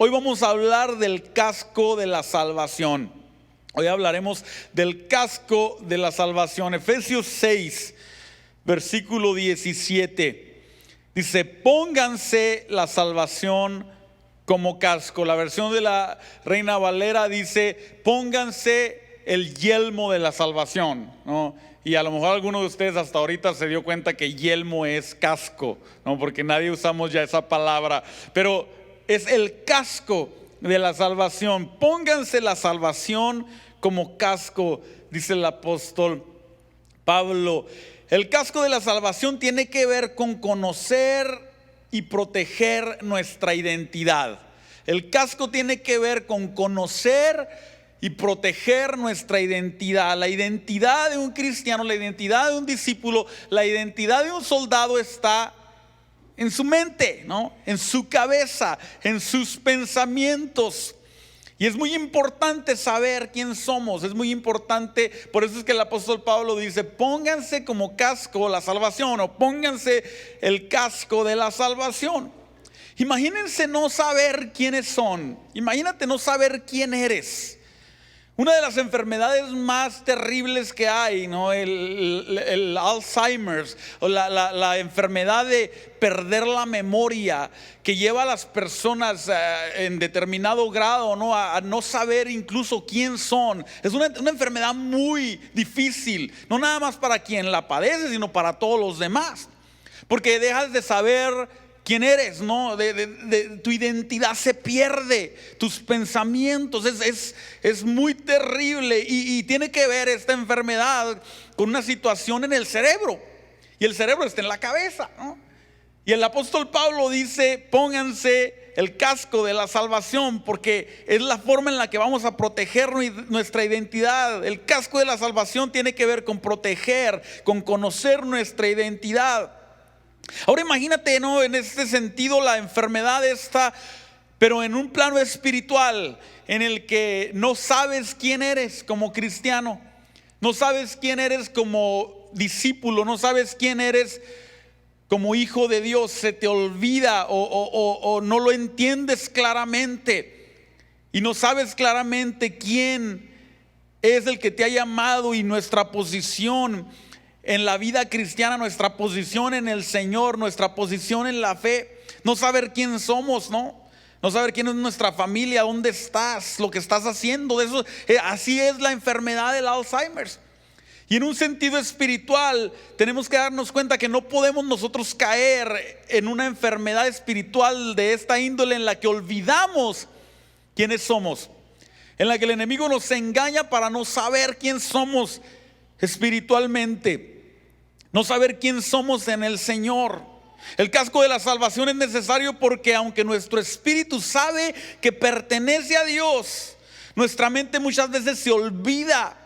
Hoy vamos a hablar del casco de la salvación. Hoy hablaremos del casco de la salvación. Efesios 6, versículo 17. Dice: pónganse la salvación como casco. La versión de la Reina Valera dice: pónganse el yelmo de la salvación, ¿no? Y a lo mejor alguno de ustedes hasta ahorita se dio cuenta que yelmo es casco, ¿no? Porque nadie usamos ya esa palabra, pero es el casco de la salvación. Pónganse la salvación como casco, dice el apóstol Pablo. El casco de la salvación tiene que ver con conocer y proteger nuestra identidad. El casco tiene que ver con conocer y proteger nuestra identidad. La identidad de un cristiano, la identidad de un discípulo, la identidad de un soldado está en su mente, ¿no? En su cabeza, en sus pensamientos. Y es muy importante saber quién somos, es muy importante. Por eso es que el apóstol Pablo dice: pónganse como casco la salvación, o pónganse el casco de la salvación. Imagínense no saber quiénes son. Imagínate no saber quién eres. Una de las enfermedades más terribles que hay, ¿no? El Alzheimer's, o la enfermedad de perder la memoria, que lleva a las personas en determinado grado, ¿no? A no saber incluso quién son. Es una enfermedad muy difícil, no nada más para quien la padece, sino para todos los demás, porque dejas de saber quién eres, ¿no? Tu identidad se pierde, tus pensamientos, es muy terrible. Y tiene que ver esta enfermedad con una situación en el cerebro, y el cerebro está en la cabeza, ¿no? Y el apóstol Pablo dice: pónganse el casco de la salvación, porque es la forma en la que vamos a proteger nuestra identidad. El casco de la salvación tiene que ver con proteger, con conocer nuestra identidad. Ahora imagínate, ¿no? En este sentido la enfermedad está, pero en un plano espiritual, en el que no sabes quién eres como cristiano, no sabes quién eres como discípulo, no sabes quién eres como hijo de Dios. Se te olvida o no lo entiendes claramente, y no sabes claramente quién es el que te ha llamado y nuestra posición en la vida cristiana, nuestra posición en el Señor, nuestra posición en la fe. No saber quién somos, ¿no? No saber quién es nuestra familia, dónde estás, lo que estás haciendo. De eso, así es la enfermedad del Alzheimer. Y en un sentido espiritual tenemos que darnos cuenta que no podemos nosotros caer en una enfermedad espiritual de esta índole, en la que olvidamos quiénes somos, en la que el enemigo nos engaña para no saber quién somos espiritualmente, no saber quién somos en el Señor. El casco de la salvación es necesario porque aunque nuestro espíritu sabe que pertenece a Dios, nuestra mente muchas veces se olvida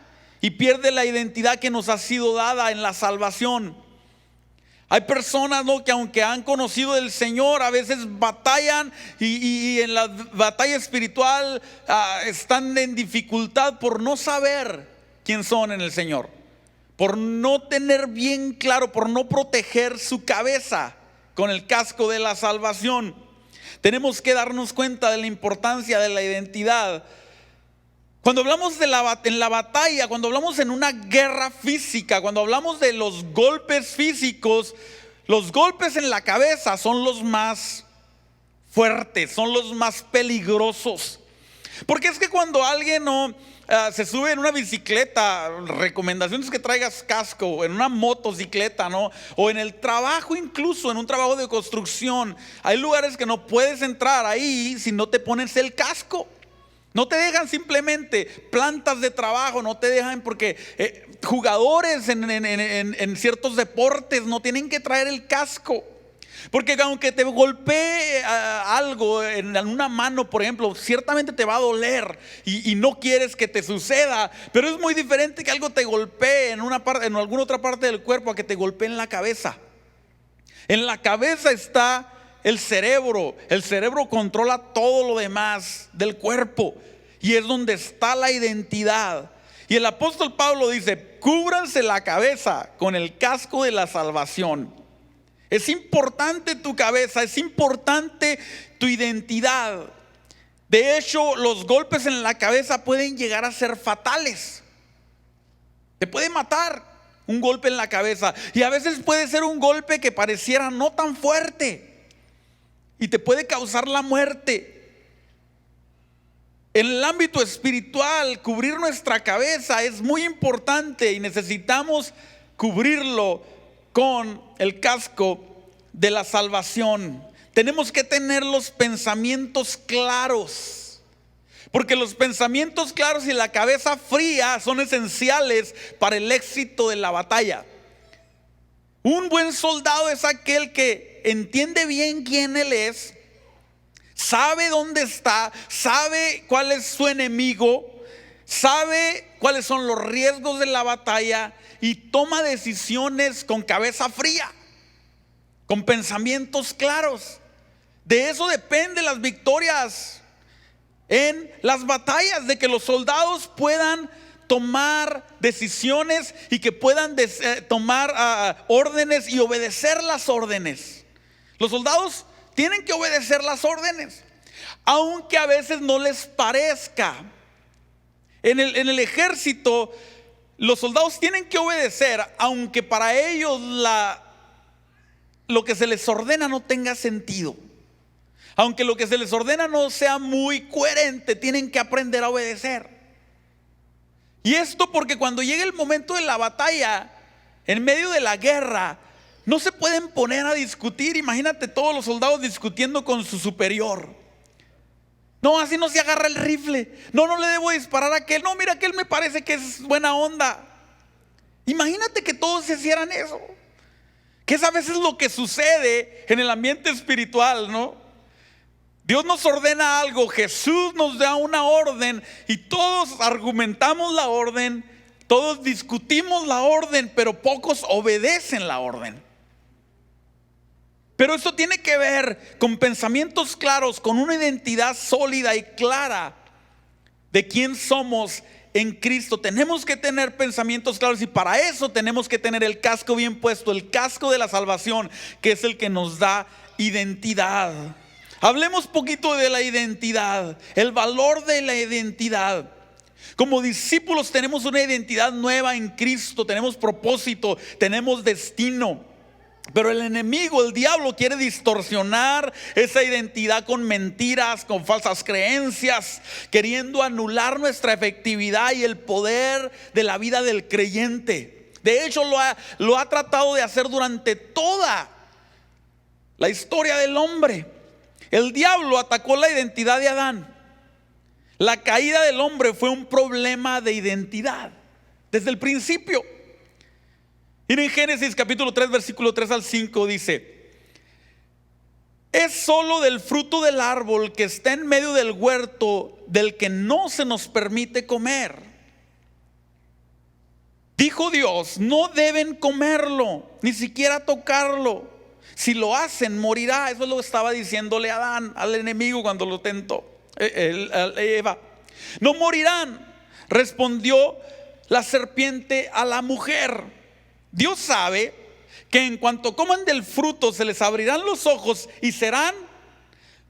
y pierde la identidad que nos ha sido dada en la salvación. Hay personas, ¿no?, que aunque han conocido del Señor, a veces batallan y en la batalla espiritual están en dificultad por no saber quién son en el Señor, por no tener bien claro, por no proteger su cabeza con el casco de la salvación. Tenemos que darnos cuenta de la importancia de la identidad. Cuando hablamos en la batalla, cuando hablamos en una guerra física, cuando hablamos de los golpes físicos, los golpes en la cabeza son los más fuertes, son los más peligrosos. Porque es que cuando alguien se sube en una bicicleta, recomendaciones que traigas casco, en una motocicleta, ¿no? O en el trabajo, incluso en un trabajo de construcción, hay lugares que no puedes entrar ahí si no te pones el casco. No te dejan simplemente. Plantas de trabajo no te dejan, porque jugadores en ciertos deportes no tienen que traer el casco. Porque aunque te golpee algo en una mano, por ejemplo, ciertamente te va a doler y no quieres que te suceda. Pero es muy diferente que algo te golpee en alguna otra parte del cuerpo a que te golpee en la cabeza. En la cabeza está el cerebro. El cerebro controla todo lo demás del cuerpo, y es donde está la identidad. Y el apóstol Pablo dice: cúbranse la cabeza con el casco de la salvación. Es importante tu cabeza, es importante tu identidad. De hecho, los golpes en la cabeza pueden llegar a ser fatales. Te puede matar un golpe en la cabeza. Y a veces puede ser un golpe que pareciera no tan fuerte y te puede causar la muerte. En el ámbito espiritual, cubrir nuestra cabeza es muy importante y necesitamos cubrirlo con el casco de la salvación. Tenemos que tener los pensamientos claros, porque los pensamientos claros y la cabeza fría son esenciales para el éxito de la batalla. Un buen soldado es aquel que entiende bien quién él es, sabe dónde está, sabe cuál es su enemigo, sabe cuáles son los riesgos de la batalla y toma decisiones con cabeza fría, con pensamientos claros. De eso dependen las victorias en las batallas, de que los soldados puedan tomar decisiones y que puedan tomar órdenes y obedecer las órdenes. Los soldados tienen que obedecer las órdenes, aunque a veces no les parezca. En el ejército, los soldados tienen que obedecer, aunque para ellos lo que se les ordena no tenga sentido. Aunque lo que se les ordena no sea muy coherente, tienen que aprender a obedecer. Y esto porque cuando llegue el momento de la batalla, en medio de la guerra, no se pueden poner a discutir. Imagínate todos los soldados discutiendo con su superior. No, así no se agarra el rifle. No, no le debo disparar a aquel. No, mira, aquel me parece que es buena onda. Imagínate que todos se hicieran eso. Que es a veces lo que sucede en el ambiente espiritual, ¿no? Dios nos ordena algo, Jesús nos da una orden y todos argumentamos la orden, todos discutimos la orden, pero pocos obedecen la orden. Pero esto tiene que ver con pensamientos claros, con una identidad sólida y clara de quién somos en Cristo. Tenemos que tener pensamientos claros y para eso tenemos que tener el casco bien puesto, el casco de la salvación, que es el que nos da identidad. Hablemos poquito de la identidad, el valor de la identidad. Como discípulos tenemos una identidad nueva en Cristo, tenemos propósito, tenemos destino. Pero el enemigo, el diablo, quiere distorsionar esa identidad con mentiras, con falsas creencias, queriendo anular nuestra efectividad y el poder de la vida del creyente. De hecho, lo ha tratado de hacer durante toda la historia del hombre. El diablo atacó la identidad de Adán. La caída del hombre fue un problema de identidad desde el principio. Miren, Génesis capítulo 3 versículo 3 al 5 dice: es solo del fruto del árbol que está en medio del huerto del que no se nos permite comer. Dijo Dios: no deben comerlo, ni siquiera tocarlo. Si lo hacen, morirá. Eso es lo que estaba diciéndole Adán al enemigo cuando lo tentó Eva. No morirán, respondió la serpiente a la mujer. Dios sabe que en cuanto coman del fruto se les abrirán los ojos y serán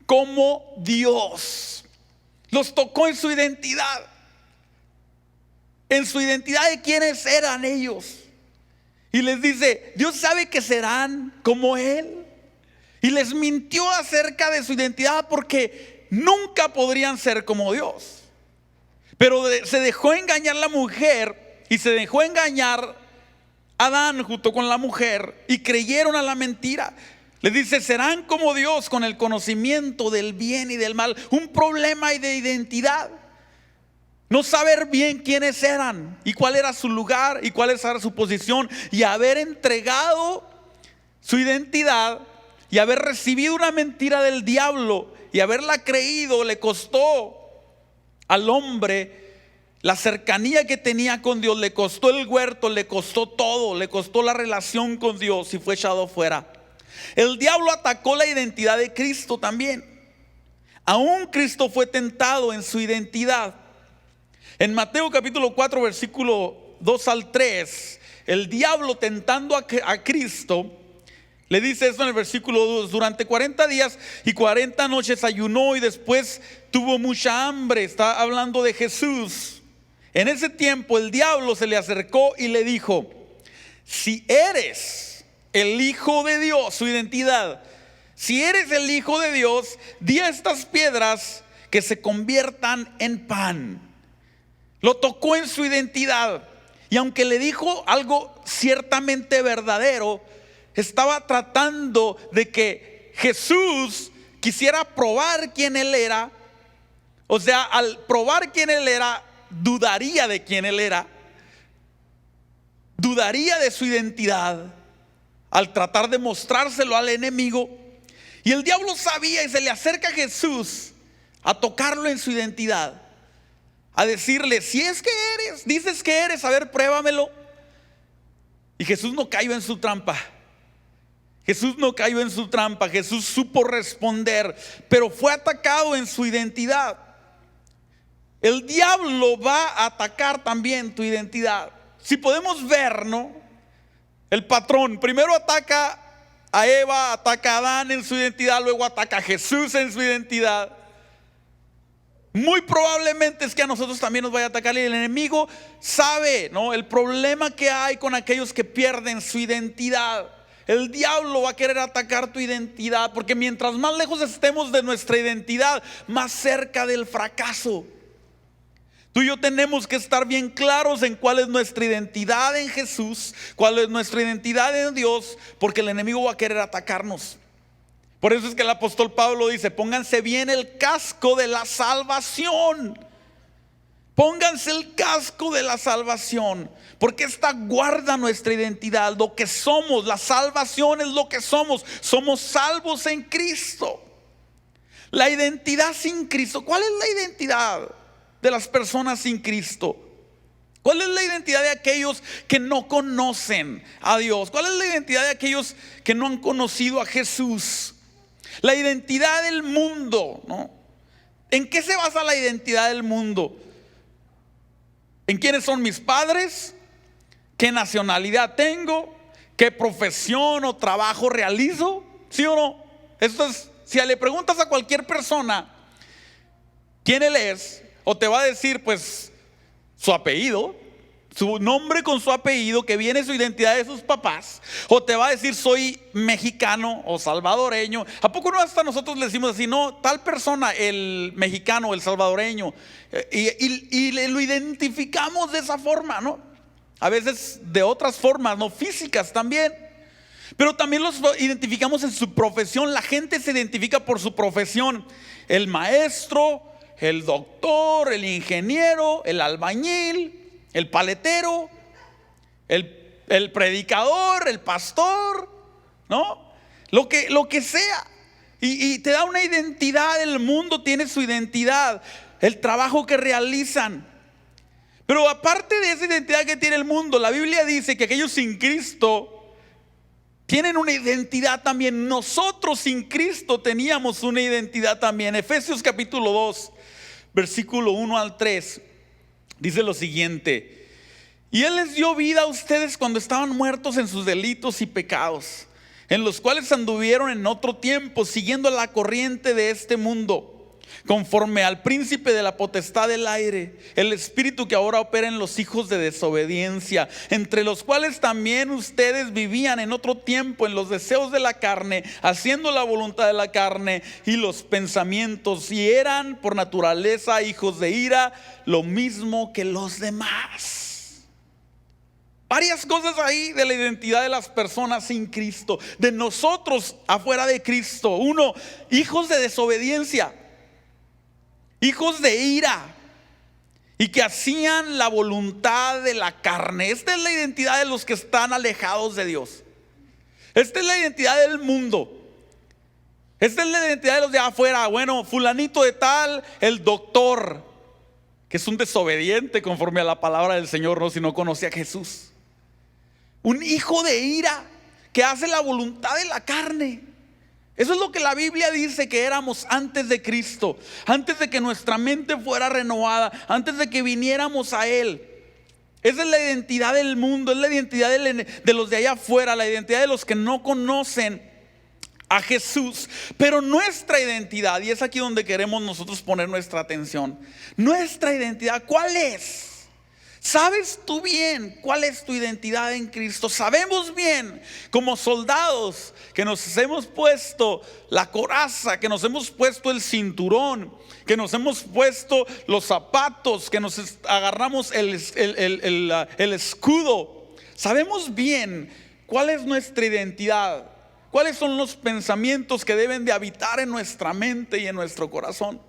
como Dios. Los tocó en su identidad, de quiénes eran ellos. Y les dice: Dios sabe que serán como Él. Y les mintió acerca de su identidad porque nunca podrían ser como Dios. Pero se dejó engañar la mujer y se dejó engañar Adán junto con la mujer y creyeron a la mentira. Les dice: serán como Dios con el conocimiento del bien y del mal. Un problema de identidad. No saber bien quiénes eran y cuál era su lugar y cuál era su posición, y haber entregado su identidad y haber recibido una mentira del diablo y haberla creído, le costó al hombre la cercanía que tenía con Dios, le costó el huerto, le costó todo, le costó la relación con Dios y fue echado fuera. El diablo atacó la identidad de Cristo también. Aún Cristo fue tentado en su identidad. En Mateo capítulo 4 versículo 2 al 3, el diablo tentando a Cristo Le dice esto en el versículo 2: durante 40 días y 40 noches ayunó y después tuvo mucha hambre. Está hablando de Jesús. En ese tiempo el diablo se le acercó y le dijo: si eres el Hijo de Dios, su identidad, si eres el Hijo de Dios, di a estas piedras que se conviertan en pan. Lo tocó en su identidad. Y aunque le dijo algo ciertamente verdadero, estaba tratando de que Jesús quisiera probar quién él era. O sea, al probar quién él era, dudaría de quién él era, dudaría de su identidad al tratar de mostrárselo al enemigo. Y el diablo sabía, y se le acerca a Jesús a tocarlo en su identidad, a decirle: si es que eres, dices que eres, a ver, pruébamelo. Y Jesús no cayó en su trampa. Jesús no cayó en su trampa. Jesús supo responder, pero fue atacado en su identidad. El diablo va a atacar también tu identidad. Si podemos ver, ¿no?, el patrón. Primero ataca a Eva, ataca a Adán en su identidad, luego ataca a Jesús en su identidad. Muy probablemente es que a nosotros también nos vaya a atacar. Y el enemigo sabe, ¿no?, el problema que hay con aquellos que pierden su identidad. El diablo va a querer atacar tu identidad, porque mientras más lejos estemos de nuestra identidad, más cerca del fracaso. Tú y yo tenemos que estar bien claros en cuál es nuestra identidad en Jesús, cuál es nuestra identidad en Dios, porque el enemigo va a querer atacarnos. Por eso es que el apóstol Pablo dice: pónganse bien el casco de la salvación. Pónganse el casco de la salvación, porque esta guarda nuestra identidad, lo que somos. La salvación es lo que somos. Somos salvos en Cristo. La identidad sin Cristo. ¿Cuál es la identidad de las personas sin Cristo? ¿Cuál es la identidad de aquellos que no conocen a Dios? ¿Cuál es la identidad de aquellos que no han conocido a Jesús? La identidad del mundo, ¿no? ¿En qué se basa la identidad del mundo? ¿En quiénes son mis padres? ¿Qué nacionalidad tengo? ¿Qué profesión o trabajo realizo? ¿Sí o no? Esto es, si le preguntas a cualquier persona quién él es, o te va a decir pues su apellido, su nombre con su apellido, que viene su identidad de sus papás, o te va a decir soy mexicano o salvadoreño. ¿A poco no hasta nosotros le decimos así? No, tal persona, el mexicano, el salvadoreño, y lo identificamos de esa forma, ¿no? A veces de otras formas, no físicas también, pero también los identificamos en su profesión. La gente se identifica por su profesión: el maestro, el doctor, el ingeniero, el albañil, el paletero, el predicador, el pastor, ¿no? Lo que sea. Y te da una identidad. El mundo tiene su identidad, el trabajo que realizan. Pero aparte de esa identidad que tiene el mundo, la Biblia dice que aquellos sin Cristo tienen una identidad también. Nosotros sin Cristo teníamos una identidad también. Efesios capítulo 2, versículo 1 al 3. Dice lo siguiente: y Él les dio vida a ustedes cuando estaban muertos en sus delitos y pecados, en los cuales anduvieron en otro tiempo, siguiendo la corriente de este mundo, conforme al príncipe de la potestad del aire, el espíritu que ahora opera en los hijos de desobediencia, entre los cuales también ustedes vivían en otro tiempo en los deseos de la carne, haciendo la voluntad de la carne y los pensamientos, y eran por naturaleza hijos de ira, lo mismo que los demás. Varias cosas ahí de la identidad de las personas sin Cristo, de nosotros afuera de Cristo. Uno, hijos de desobediencia, hijos de ira, y que hacían la voluntad de la carne. Esta es la identidad de los que están alejados de Dios. Esta es la identidad del mundo. Esta es la identidad de los de afuera. Bueno, fulanito de tal, el doctor, que es un desobediente conforme a la palabra del Señor, no, si no conoce a Jesús. Un hijo de ira que hace la voluntad de la carne. Eso es lo que la Biblia dice que éramos antes de Cristo, antes de que nuestra mente fuera renovada, antes de que viniéramos a Él. Esa es la identidad del mundo, es la identidad de los de allá afuera, la identidad de los que no conocen a Jesús. Pero nuestra identidad, y es aquí donde queremos nosotros poner nuestra atención, nuestra identidad, ¿cuál es? ¿Sabes tú bien cuál es tu identidad en Cristo? Sabemos bien, como soldados, que nos hemos puesto la coraza, que nos hemos puesto el cinturón, que nos hemos puesto los zapatos, que nos agarramos el escudo. Sabemos bien cuál es nuestra identidad, cuáles son los pensamientos que deben de habitar en nuestra mente y en nuestro corazón.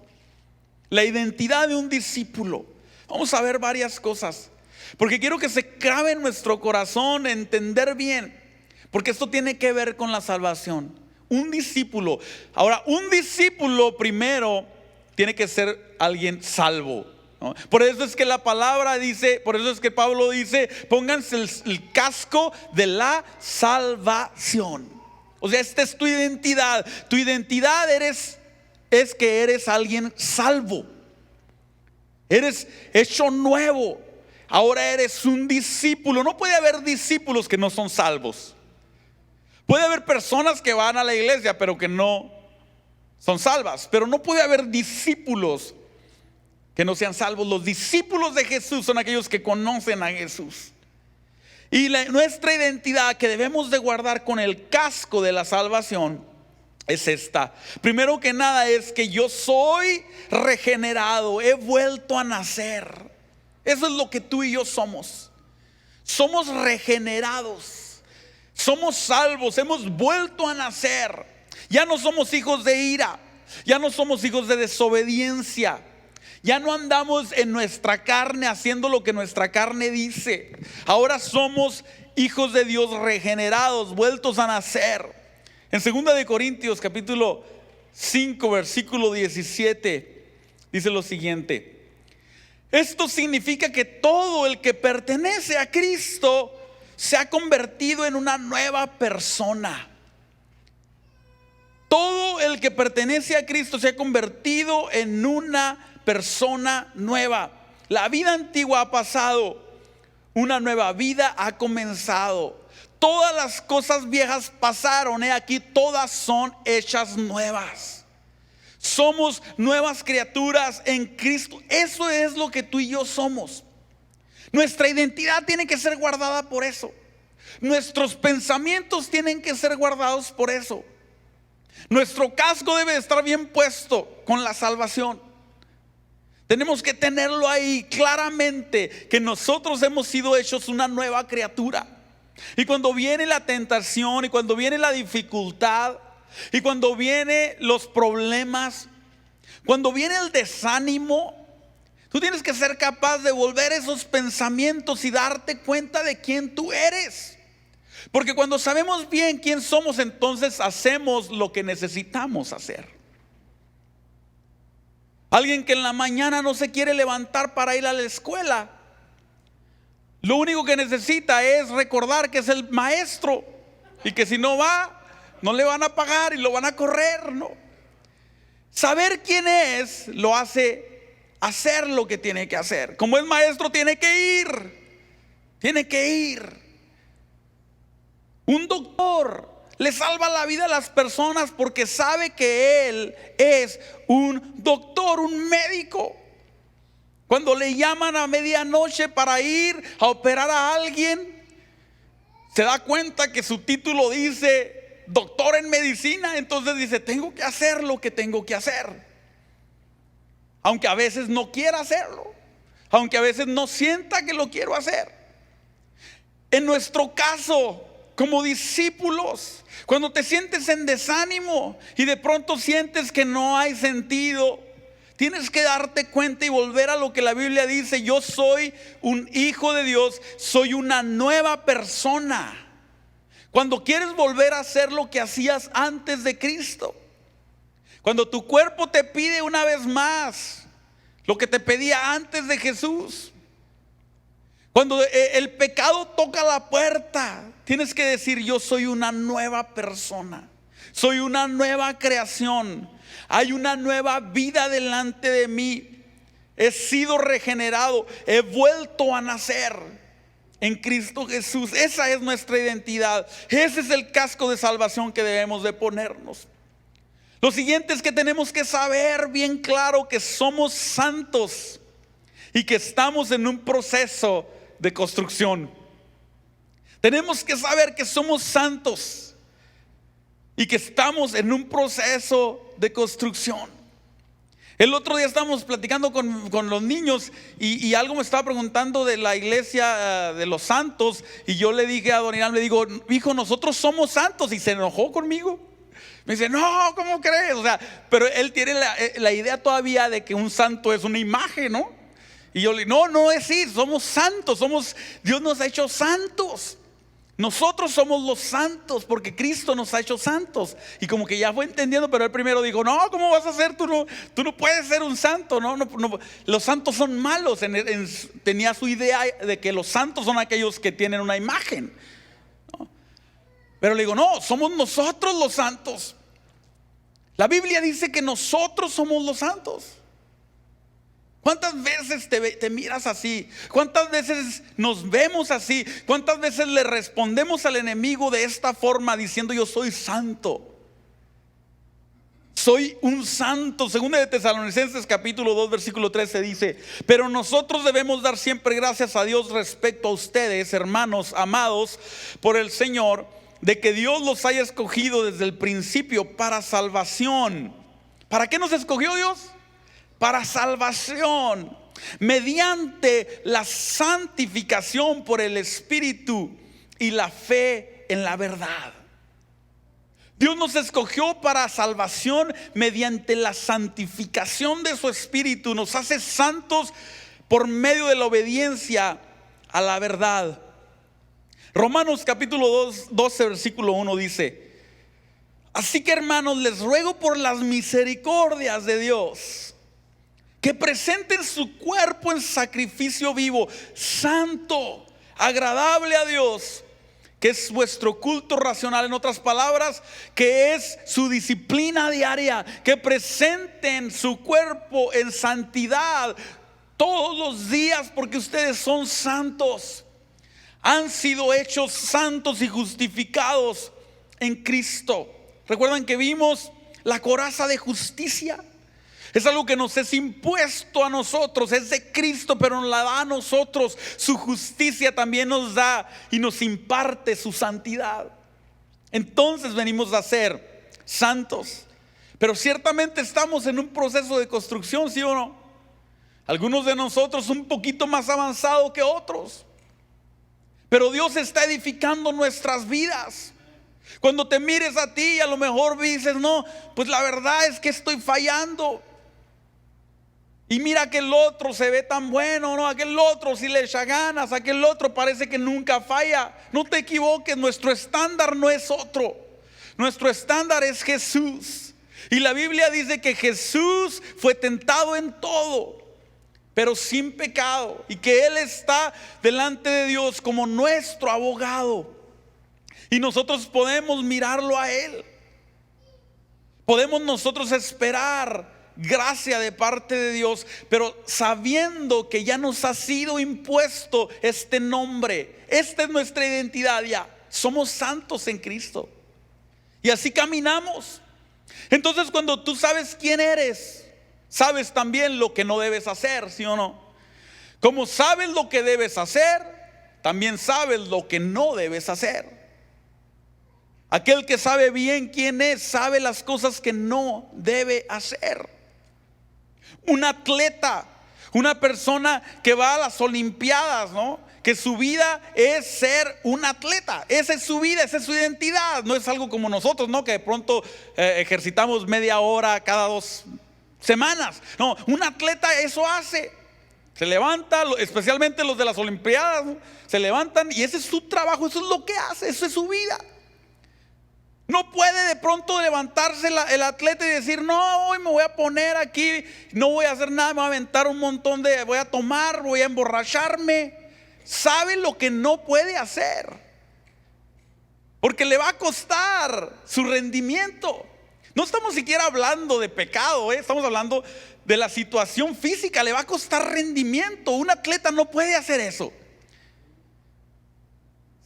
La identidad de un discípulo. Vamos a ver varias cosas, porque quiero que se grabe en nuestro corazón, entender bien, porque esto tiene que ver con la salvación. Un discípulo. Ahora, un discípulo primero tiene que ser alguien salvo, ¿no? Por eso es que la palabra dice, por eso es que Pablo dice, pónganse el casco de la salvación. O sea, esta es tu identidad. Tu identidad es que eres alguien salvo. Eres hecho nuevo. Ahora eres un discípulo. No puede haber discípulos que no son salvos. Puede haber personas que van a la iglesia pero que no son salvas, pero no puede haber discípulos que no sean salvos. Los discípulos de Jesús son aquellos que conocen a Jesús. Y nuestra identidad que debemos de guardar con el casco de la salvación es esta. Primero que nada es que yo soy regenerado, he vuelto a nacer. Eso es lo que tú y yo somos. Somos regenerados, somos salvos, hemos vuelto a nacer. Ya no somos hijos de ira, ya no somos hijos de desobediencia. Ya no andamos en nuestra carne haciendo lo que nuestra carne dice. Ahora somos hijos de Dios regenerados, vueltos a nacer. En 2 de Corintios capítulo 5 versículo 17 dice lo siguiente: esto significa que todo el que pertenece a Cristo se ha convertido en una nueva persona. Todo el que pertenece a Cristo se ha convertido en una persona nueva. La vida antigua ha pasado, una nueva vida ha comenzado. Todas las cosas viejas pasaron, aquí todas son hechas nuevas. Somos nuevas criaturas en Cristo. Eso es lo que tú y yo somos. Nuestra identidad tiene que ser guardada por eso. Nuestros pensamientos tienen que ser guardados por eso. Nuestro casco debe estar bien puesto con la salvación. Tenemos que tenerlo ahí claramente, que nosotros hemos sido hechos una nueva criatura. Y cuando viene la tentación, y cuando viene la dificultad, y cuando vienen los problemas, cuando viene el desánimo, tú tienes que ser capaz de volver esos pensamientos y darte cuenta de quién tú eres. Porque cuando sabemos bien quién somos, entonces hacemos lo que necesitamos hacer. Alguien que en la mañana no se quiere levantar para ir a la escuela, lo único que necesita es recordar que es el maestro y que si no va, no le van a pagar y lo van a correr, ¿no? Saber quién es lo hace hacer lo que tiene que hacer. Como es maestro, tiene que ir. Tiene que ir. Un doctor le salva la vida a las personas porque sabe que él es un doctor, un médico. Cuando le llaman a medianoche para ir a operar a alguien, se da cuenta que su título dice doctor en medicina. Entonces dice, tengo que hacer lo que tengo que hacer, aunque a veces no quiera hacerlo, aunque a veces no sienta que lo quiero hacer. En nuestro caso, como discípulos, cuando te sientes en desánimo y de pronto sientes que no hay sentido, tienes que darte cuenta y volver a lo que la Biblia dice: yo soy un hijo de Dios, soy una nueva persona. Cuando quieres volver a hacer lo que hacías antes de Cristo, cuando tu cuerpo te pide una vez más lo que te pedía antes de Jesús, cuando el pecado toca la puerta, tienes que decir: yo soy una nueva persona, soy una nueva creación, hay una nueva vida delante de mí, he sido regenerado, he vuelto a nacer. en Cristo Jesús. Esa es nuestra identidad. Ese es el casco de salvación que debemos de ponernos. Lo siguiente es que tenemos que saber bien claro que somos santos y que estamos en un proceso de construcción. Tenemos que saber que somos santos y que estamos en un proceso de construcción. El otro día estábamos platicando con los niños y algo me estaba preguntando de la iglesia de los santos, y yo le dije a Don Irán, le digo, hijo, nosotros somos santos, y se enojó conmigo. Me dice, no, ¿cómo crees? O sea, pero él tiene la idea todavía de que un santo es una imagen, ¿no? Y yo le digo, no es así, somos santos, Dios nos ha hecho santos. Nosotros somos los santos porque Cristo nos ha hecho santos. Y como que ya fue entendiendo, pero él primero dijo, no, ¿cómo vas a ser? Tú no puedes ser un santo. No, los santos son malos. Tenía su idea de que los santos son aquellos que tienen una imagen, ¿no? Pero le digo, no, somos nosotros los santos. La Biblia dice que nosotros somos los santos. ¿Cuántas veces te miras así? ¿Cuántas veces nos vemos así? ¿Cuántas veces le respondemos al enemigo de esta forma diciendo yo soy santo? Soy un santo. Segunda de Tesalonicenses capítulo 2 versículo 13 dice, pero nosotros debemos dar siempre gracias a Dios respecto a ustedes, hermanos amados por el Señor, de que Dios los haya escogido desde el principio para salvación. ¿Para qué nos escogió Dios? Para salvación, mediante la santificación por el Espíritu y la fe en la verdad. Dios nos escogió para salvación mediante la santificación de su Espíritu. Nos hace santos por medio de la obediencia a la verdad. Romanos capítulo 12 versículo 1 dice, así que hermanos, les ruego por las misericordias de Dios que presenten su cuerpo en sacrificio vivo, santo, agradable a Dios, que es vuestro culto racional. En otras palabras, que es su disciplina diaria. Que presenten su cuerpo en santidad todos los días, porque ustedes son santos. Han sido hechos santos y justificados en Cristo. ¿Recuerdan que vimos la coraza de justicia? Es algo que nos es impuesto a nosotros, es de Cristo, pero nos la da a nosotros. Su justicia también nos da y nos imparte su santidad. Entonces venimos a ser santos. Pero ciertamente estamos en un proceso de construcción, ¿sí o no? Algunos de nosotros un poquito más avanzado que otros. Pero Dios está edificando nuestras vidas. Cuando te mires a ti, a lo mejor dices, no, pues la verdad es que estoy fallando. Y mira que el otro se ve tan bueno, ¿no? Aquel otro si le echa ganas, aquel otro parece que nunca falla. No te equivoques, nuestro estándar no es otro. Nuestro estándar es Jesús. Y la Biblia dice que Jesús fue tentado en todo, pero sin pecado. Y que Él está delante de Dios como nuestro abogado. Y nosotros podemos mirarlo a Él. Podemos nosotros esperar gracia de parte de Dios, pero sabiendo que ya nos ha sido impuesto este nombre. Esta es nuestra identidad ya. Somos santos en Cristo. Y así caminamos. Entonces cuando tú sabes quién eres, sabes también lo que no debes hacer, ¿sí o no? Como sabes lo que debes hacer, también sabes lo que no debes hacer. Aquel que sabe bien quién es, sabe las cosas que no debe hacer. Un atleta, una persona que va a las olimpiadas, ¿no? Que su vida es ser un atleta. Esa es su vida, esa es su identidad. No es algo como nosotros, ¿no? Que de pronto ejercitamos media hora cada 2 semanas. No, un atleta eso hace. Se levanta, especialmente los de las olimpiadas, ¿no? Se levantan y ese es su trabajo, eso es lo que hace, eso es su vida. No puede de pronto levantarse el atleta y decir, no, hoy me voy a poner aquí, no voy a hacer nada, me voy a aventar un montón voy a tomar, voy a emborracharme. Sabe lo que no puede hacer, porque le va a costar su rendimiento. No estamos siquiera hablando de pecado, estamos hablando de la situación física. Le va a costar rendimiento. Un atleta no puede hacer eso.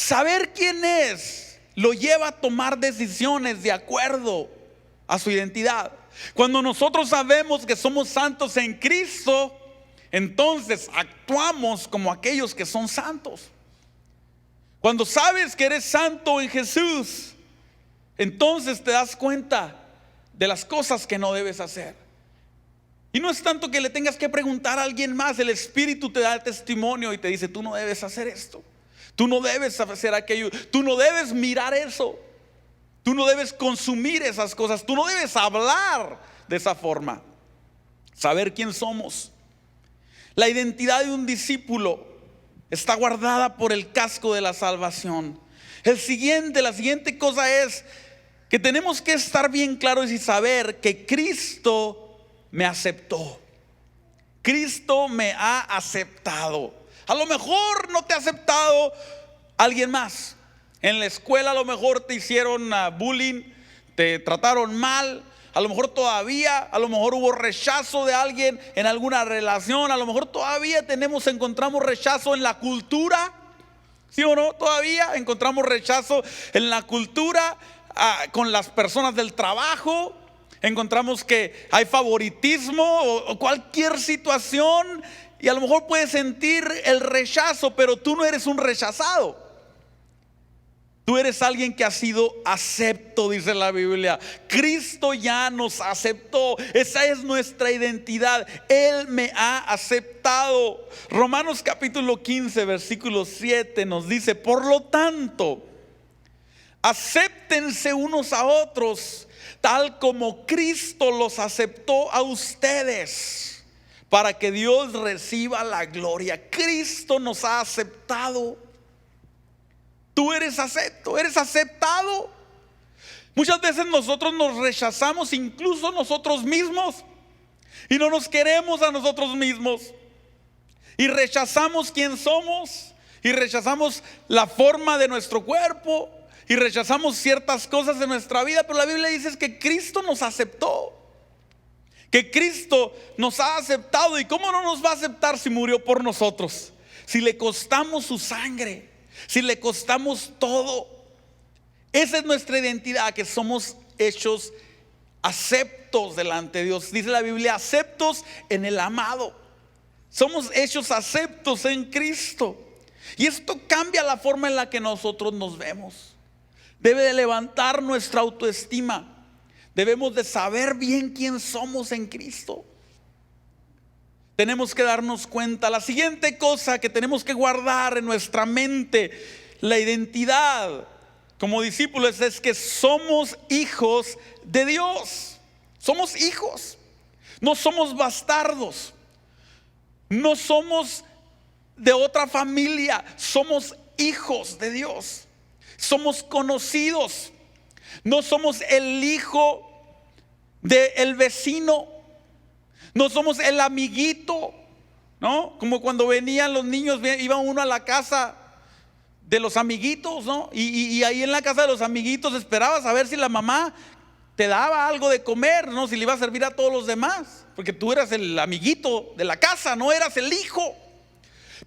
Saber quién es lo lleva a tomar decisiones de acuerdo a su identidad. Cuando nosotros sabemos que somos santos en Cristo, entonces actuamos como aquellos que son santos. Cuando sabes que eres santo en Jesús, entonces te das cuenta de las cosas que no debes hacer. Y no es tanto que le tengas que preguntar a alguien más. El Espíritu te da testimonio y te dice: tú no debes hacer esto, tú no debes hacer aquello, tú no debes mirar eso, tú no debes consumir esas cosas, tú no debes hablar de esa forma. Saber quién somos. La identidad de un discípulo está guardada por el casco de la salvación. La siguiente cosa es que tenemos que estar bien claros y saber que Cristo me aceptó. Cristo me ha aceptado. A lo mejor no te ha aceptado alguien más. En la escuela a lo mejor te hicieron bullying, te trataron mal. A lo mejor hubo rechazo de alguien en alguna relación. A lo mejor todavía encontramos rechazo en la cultura. ¿Sí o no? Todavía encontramos rechazo en la cultura, con las personas del trabajo. Encontramos que hay favoritismo o cualquier situación, y a lo mejor puedes sentir el rechazo, pero tú no eres un rechazado. Tú eres alguien que ha sido acepto, dice la Biblia. Cristo ya nos aceptó. Esa es nuestra identidad. Él me ha aceptado. Romanos capítulo 15, versículo 7 nos dice: por lo tanto, acéptense unos a otros, tal como Cristo los aceptó a ustedes, para que Dios reciba la gloria. Cristo nos ha aceptado. Tú eres acepto, eres aceptado. Muchas veces nosotros nos rechazamos, incluso nosotros mismos, y no nos queremos a nosotros mismos, y rechazamos quién somos, y rechazamos la forma de nuestro cuerpo, y rechazamos ciertas cosas de nuestra vida. Pero la Biblia dice que Cristo nos aceptó, que Cristo nos ha aceptado. ¿Y cómo no nos va a aceptar si murió por nosotros? Si le costamos su sangre, si le costamos todo. Esa es nuestra identidad, que somos hechos aceptos delante de Dios. Dice la Biblia: aceptos en el amado. Somos hechos aceptos en Cristo. Y esto cambia la forma en la que nosotros nos vemos. Debe de levantar nuestra autoestima. Debemos de saber bien quién somos en Cristo. Tenemos que darnos cuenta. La siguiente cosa que tenemos que guardar en nuestra mente, la identidad como discípulos, es que somos hijos de Dios. Somos hijos. No somos bastardos. No somos de otra familia. Somos hijos de Dios. Somos conocidos. No somos el hijo del vecino. No somos el amiguito, ¿no? Como cuando venían los niños, iba uno a la casa de los amiguitos, ¿no? Y ahí en la casa de los amiguitos esperabas a ver si la mamá te daba algo de comer, ¿no? Si le iba a servir a todos los demás, porque tú eras el amiguito de la casa, no eras el hijo.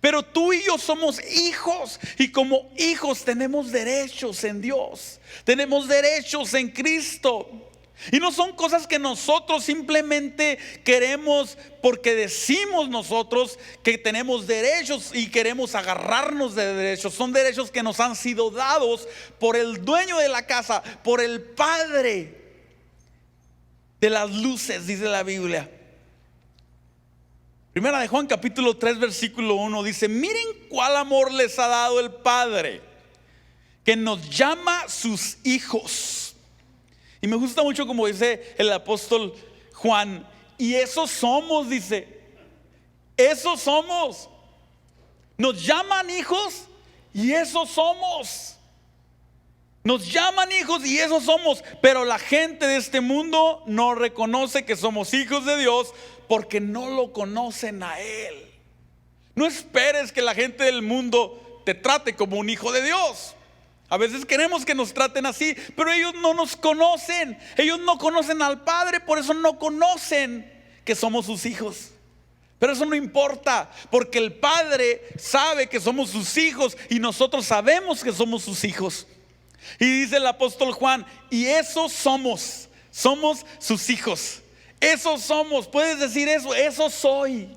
Pero tú y yo somos hijos, y como hijos tenemos derechos en Dios, tenemos derechos en Cristo. Y no son cosas que nosotros simplemente queremos porque decimos nosotros que tenemos derechos y queremos agarrarnos de derechos. Son derechos que nos han sido dados por el dueño de la casa, por el Padre de las luces, dice la Biblia. Primera de Juan capítulo 3 versículo 1 dice: miren cuál amor les ha dado el Padre, que nos llama sus hijos. Y me gusta mucho como dice el apóstol Juan: y esos somos, dice. Esos somos. Nos llaman hijos y esos somos. Nos llaman hijos y esos somos. Pero la gente de este mundo no reconoce que somos hijos de Dios, porque no lo conocen a Él. No esperes que la gente del mundo te trate como un hijo de Dios. A veces queremos que nos traten así, pero ellos no nos conocen. Ellos no conocen al Padre, por eso no conocen que somos sus hijos. Pero eso no importa, porque el Padre sabe que somos sus hijos y nosotros sabemos que somos sus hijos. Y dice el apóstol Juan, y eso somos sus hijos. Eso somos, puedes decir eso soy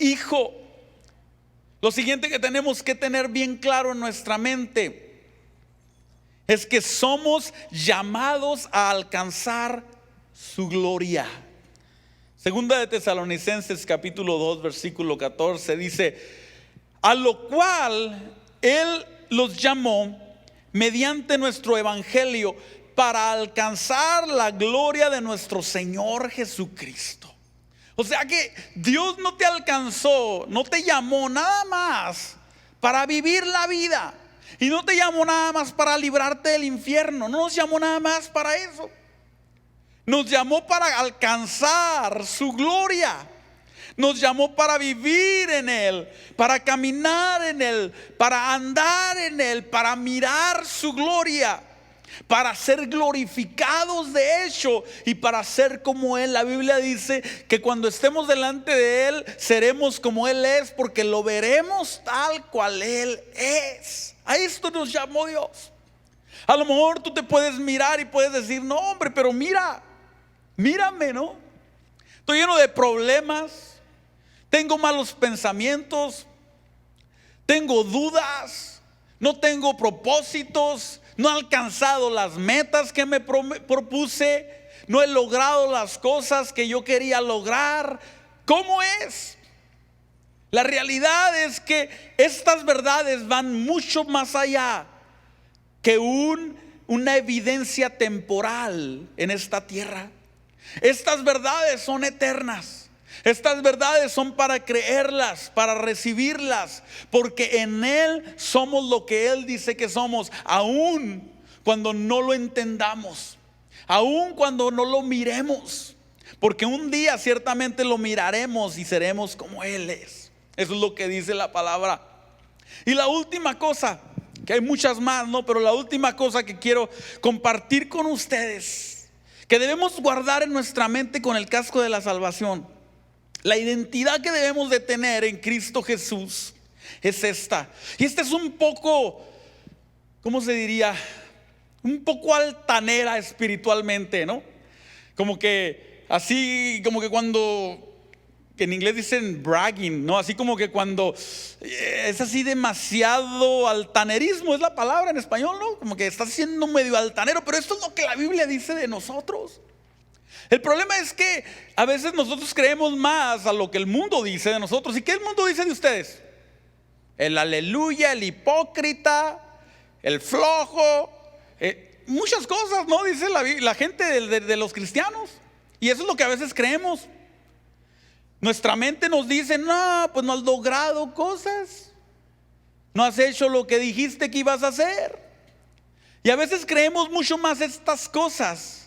hijo. Lo siguiente que tenemos que tener bien claro en nuestra mente es que somos llamados a alcanzar su gloria. Segunda de Tesalonicenses capítulo 2 versículo 14 dice, a lo cual Él los llamó mediante nuestro evangelio para alcanzar la gloria de nuestro Señor Jesucristo. O sea que Dios no te alcanzó, no te llamó nada más para vivir la vida. Y no te llamó nada más para librarte del infierno. No nos llamó nada más para eso. Nos llamó para alcanzar su gloria. Nos llamó para vivir en Él, para caminar en Él, para andar en Él, para mirar su gloria, para ser glorificados de hecho y para ser como Él. La Biblia dice que cuando estemos delante de Él seremos como Él es, porque lo veremos tal cual Él es. A esto nos llamó Dios. A lo mejor tú te puedes mirar y puedes decir, no hombre, pero mírame, ¿no? Estoy lleno de problemas, tengo malos pensamientos, tengo dudas, no tengo propósitos, no he alcanzado las metas que me propuse, no he logrado las cosas que yo quería lograr. ¿Cómo es? La realidad es que estas verdades van mucho más allá que una evidencia temporal en esta tierra. Estas verdades son eternas. Estas verdades son para creerlas, para recibirlas, porque en Él somos lo que Él dice que somos, aun cuando no lo entendamos, aun cuando no lo miremos, porque un día ciertamente lo miraremos y seremos como Él es. Eso es lo que dice la palabra. Y la última cosa, que hay muchas más, ¿no? Pero la última cosa que quiero compartir con ustedes, que debemos guardar en nuestra mente con el casco de la salvación, la identidad que debemos de tener en Cristo Jesús es esta. Y esta es un poco, ¿cómo se diría? Un poco altanera espiritualmente, ¿no? Como que así, como que cuando, que en inglés dicen bragging, ¿no? Así como que cuando es así demasiado altanerismo, es la palabra en español, ¿no? Como que estás siendo medio altanero, pero esto es lo que la Biblia dice de nosotros. El problema es que a veces nosotros creemos más a lo que el mundo dice de nosotros. ¿Y qué el mundo dice de ustedes? El aleluya, el hipócrita, el flojo, muchas cosas, ¿no? Dice la gente de los cristianos. Y eso es lo que a veces creemos. Nuestra mente nos dice, no, pues no has logrado cosas, no has hecho lo que dijiste que ibas a hacer. Y a veces creemos mucho más estas cosas.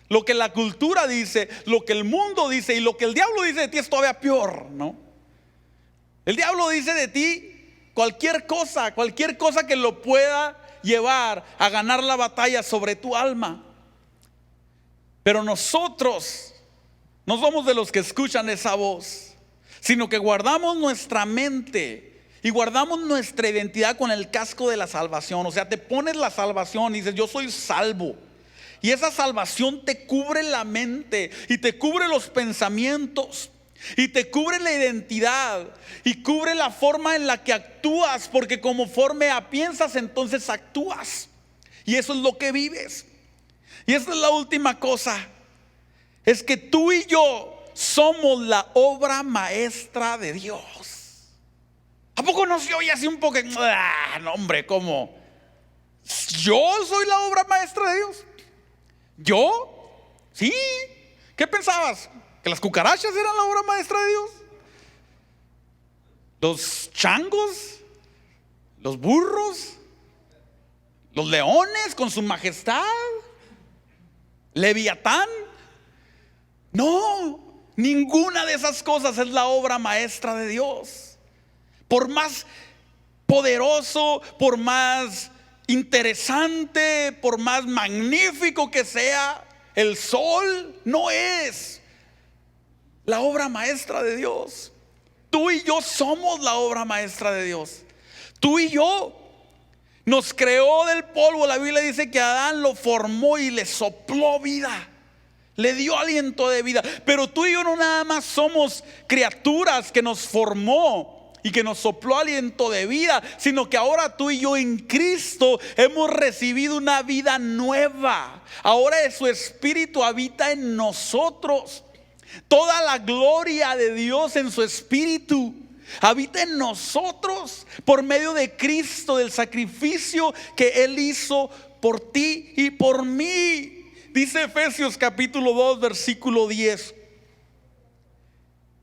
Lo que la cultura dice, lo que el mundo dice y lo que el diablo dice de ti es todavía peor, ¿no? El diablo dice de ti cualquier cosa que lo pueda llevar a ganar la batalla sobre tu alma. Pero nosotros no somos de los que escuchan esa voz, sino que guardamos nuestra mente y guardamos nuestra identidad con el casco de la salvación. O sea, te pones la salvación y dices, yo soy salvo. Y esa salvación te cubre la mente y te cubre los pensamientos y te cubre la identidad y cubre la forma en la que actúas, porque conforme piensas entonces actúas, y eso es lo que vives. Y esta es la última cosa, es que tú y yo somos la obra maestra de Dios. ¿A poco no se oye así un poco? No hombre, ¿cómo? ¿Yo soy la obra maestra de Dios? ¿Yo? ¿Sí? ¿Qué pensabas? ¿Que las cucarachas eran la obra maestra de Dios? ¿Los changos? ¿Los burros? ¿Los leones con su majestad? ¿Leviatán? No, ninguna de esas cosas es la obra maestra de Dios. Por más poderoso, por más interesante, por más magnífico que sea, el sol no es La obra maestra de Dios. Tú y yo somos la obra maestra de Dios. Tú y yo. Nos creó del polvo. La Biblia dice que Adán lo formó y le sopló vida. Le dio aliento de vida. Pero tú y yo no nada más somos criaturas que nos formó y que nos sopló aliento de vida, sino que ahora tú y yo en Cristo hemos recibido una vida nueva. Ahora su Espíritu habita en nosotros. Toda la gloria de Dios en su Espíritu habita en nosotros por medio de Cristo, del sacrificio que Él hizo por ti y por mí. Dice Efesios capítulo 2 versículo 10.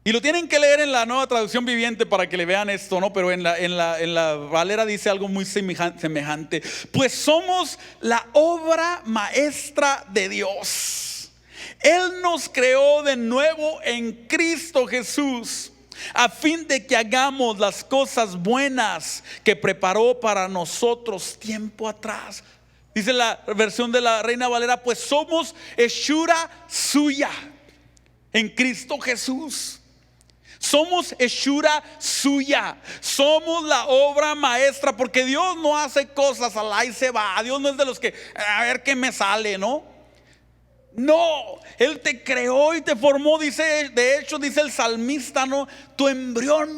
Y lo tienen que leer en la Nueva Traducción Viviente para que le vean esto, ¿no? Pero en la Valera dice algo muy semejante. Pues somos la obra maestra de Dios. Él nos creó de nuevo en Cristo Jesús, a fin de que hagamos las cosas buenas que preparó para nosotros tiempo atrás. Dice la versión de la Reina Valera, pues somos hechura suya en Cristo Jesús. Somos hechura suya. Somos la obra maestra, porque Dios no hace cosas al ahí se va. Dios no es de los que a ver qué me sale, ¿no? No, Él te creó y te formó. Dice, de hecho dice el salmista, ¿no? Mi embrión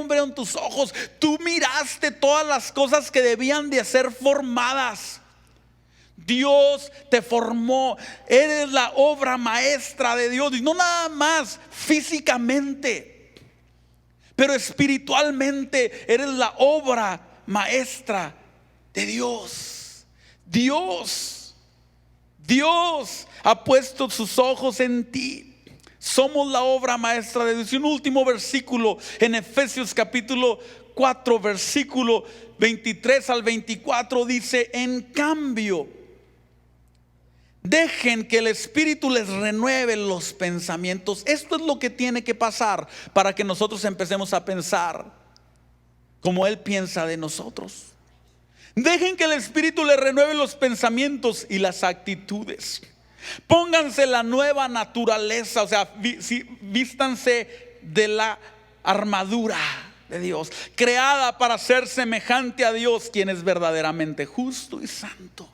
vieron tus ojos. Tú miraste todas las cosas que debían de ser formadas. Dios te formó. Eres la obra maestra de Dios. Y no nada más físicamente, pero espiritualmente eres la obra maestra de Dios. Dios ha puesto sus ojos en ti. Somos la obra maestra de Dios. Y un último versículo en Efesios capítulo 4 versículo 23 al 24 dice: en cambio, dejen que el Espíritu les renueve los pensamientos. Esto es lo que tiene que pasar para que nosotros empecemos a pensar como Él piensa de nosotros. Dejen que el Espíritu les renueve los pensamientos y las actitudes. Pónganse la nueva naturaleza, o sea, vístanse de la armadura de Dios, creada para ser semejante a Dios, quien es verdaderamente justo y santo.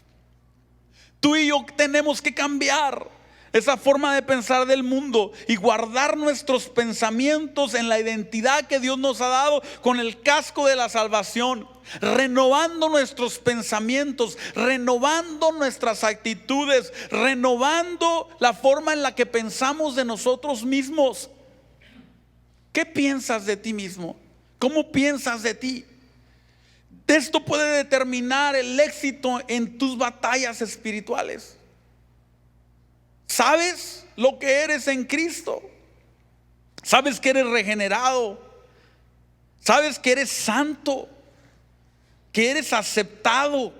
Tú y yo tenemos que cambiar esa forma de pensar del mundo y guardar nuestros pensamientos en la identidad que Dios nos ha dado con el casco de la salvación, renovando nuestros pensamientos, renovando nuestras actitudes, renovando la forma en la que pensamos de nosotros mismos. ¿Qué piensas de ti mismo? ¿Cómo piensas de ti? Esto puede determinar el éxito en tus batallas espirituales. ¿Sabes lo que eres en Cristo? ¿Sabes que eres regenerado? ¿Sabes que eres santo? ¿Que eres aceptado?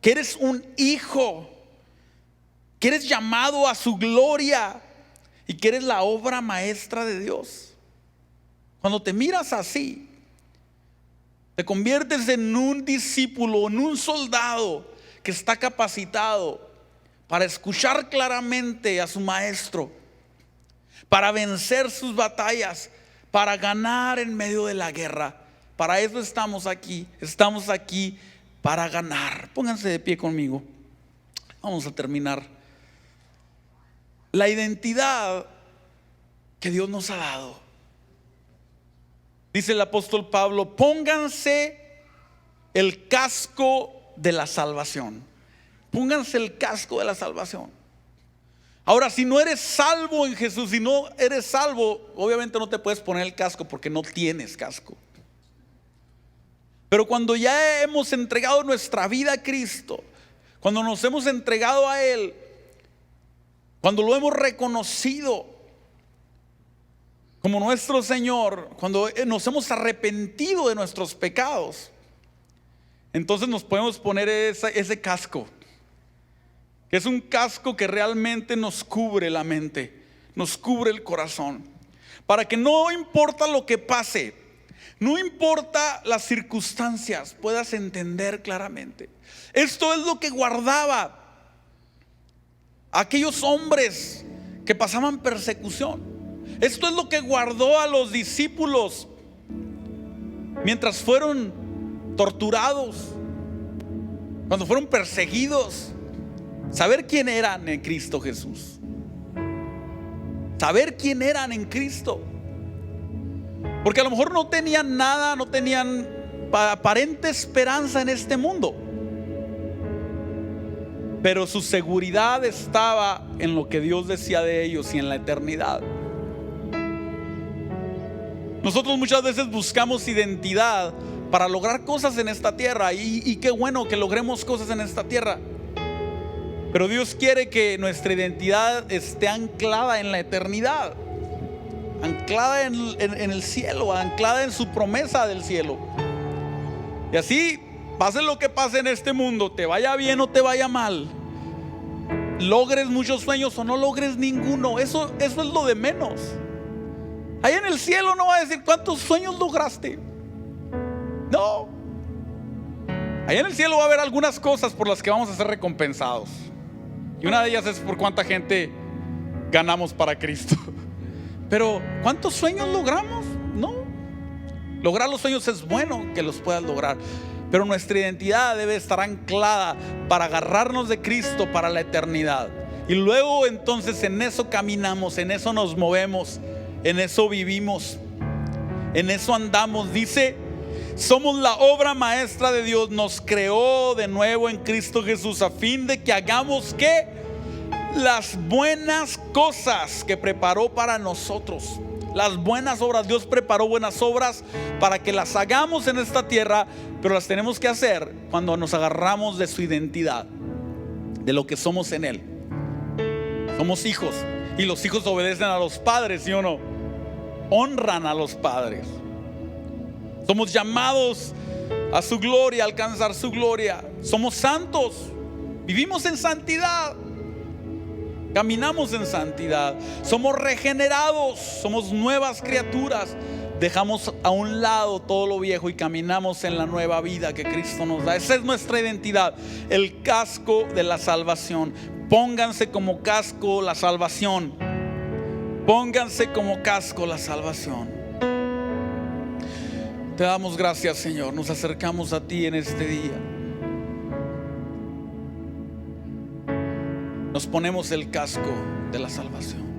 ¿Que eres un hijo? ¿Que eres llamado a su gloria? ¿Y que eres la obra maestra de Dios? Cuando te miras así, te conviertes en un discípulo, en un soldado que está capacitado para escuchar claramente a su maestro, para vencer sus batallas, para ganar en medio de la guerra. Para eso estamos aquí para ganar. Pónganse de pie conmigo. Vamos a terminar. La identidad que Dios nos ha dado. Dice el apóstol Pablo: pónganse el casco de la salvación. Pónganse el casco de la salvación. Ahora, si no eres salvo en Jesús, si no eres salvo, obviamente no te puedes poner el casco porque no tienes casco. Pero cuando ya hemos entregado nuestra vida a Cristo, cuando nos hemos entregado a Él, cuando lo hemos reconocido como nuestro Señor, cuando nos hemos arrepentido de nuestros pecados, entonces nos podemos poner ese casco, que es un casco que realmente nos cubre la mente, nos cubre el corazón, para que no importa lo que pase, no importa las circunstancias, puedas entender claramente. Esto es lo que guardaba aquellos hombres que pasaban persecución. Esto es lo que guardó a los discípulos mientras fueron torturados, cuando fueron perseguidos. Saber quién eran en Cristo Jesús. Saber quién eran en Cristo. Porque a lo mejor no tenían nada, no tenían aparente esperanza en este mundo, pero su seguridad estaba en lo que Dios decía de ellos y en la eternidad. Nosotros muchas veces buscamos identidad para lograr cosas en esta tierra, y qué bueno que logremos cosas en esta tierra, pero Dios quiere que nuestra identidad esté anclada en la eternidad, anclada en el cielo, anclada en su promesa del cielo. Y así, pase lo que pase en este mundo, te vaya bien o te vaya mal, logres muchos sueños o no logres ninguno, eso es lo de menos. Ahí en el cielo no va a decir cuántos sueños lograste. No. Ahí en el cielo va a haber algunas cosas por las que vamos a ser recompensados, y una de ellas es por cuánta gente ganamos para Cristo. Pero ¿cuántos sueños logramos? No. Lograr los sueños es bueno que los puedas lograr, pero nuestra identidad debe estar anclada para agarrarnos de Cristo para la eternidad. Y luego entonces en eso caminamos, en eso nos movemos, en eso vivimos, en eso andamos. Dice: somos la obra maestra de Dios, nos creó de nuevo en Cristo Jesús a fin de que hagamos ¿qué? Las buenas cosas que preparó para nosotros. Las buenas obras, Dios preparó buenas obras para que las hagamos en esta tierra, pero las tenemos que hacer cuando nos agarramos de su identidad, de lo que somos en Él. Somos hijos, y los hijos obedecen a los padres, ¿sí o no? Honran a los padres. Somos llamados a su gloria, a alcanzar su gloria. Somos santos, vivimos en santidad, caminamos en santidad, somos regenerados, somos nuevas criaturas. Dejamos a un lado todo lo viejo y caminamos en la nueva vida que Cristo nos da. Esa es nuestra identidad, el casco de la salvación. Pónganse como casco la salvación. Pónganse como casco la salvación. Te damos gracias, Señor. Nos acercamos a ti en este día. Nos ponemos el casco de la salvación.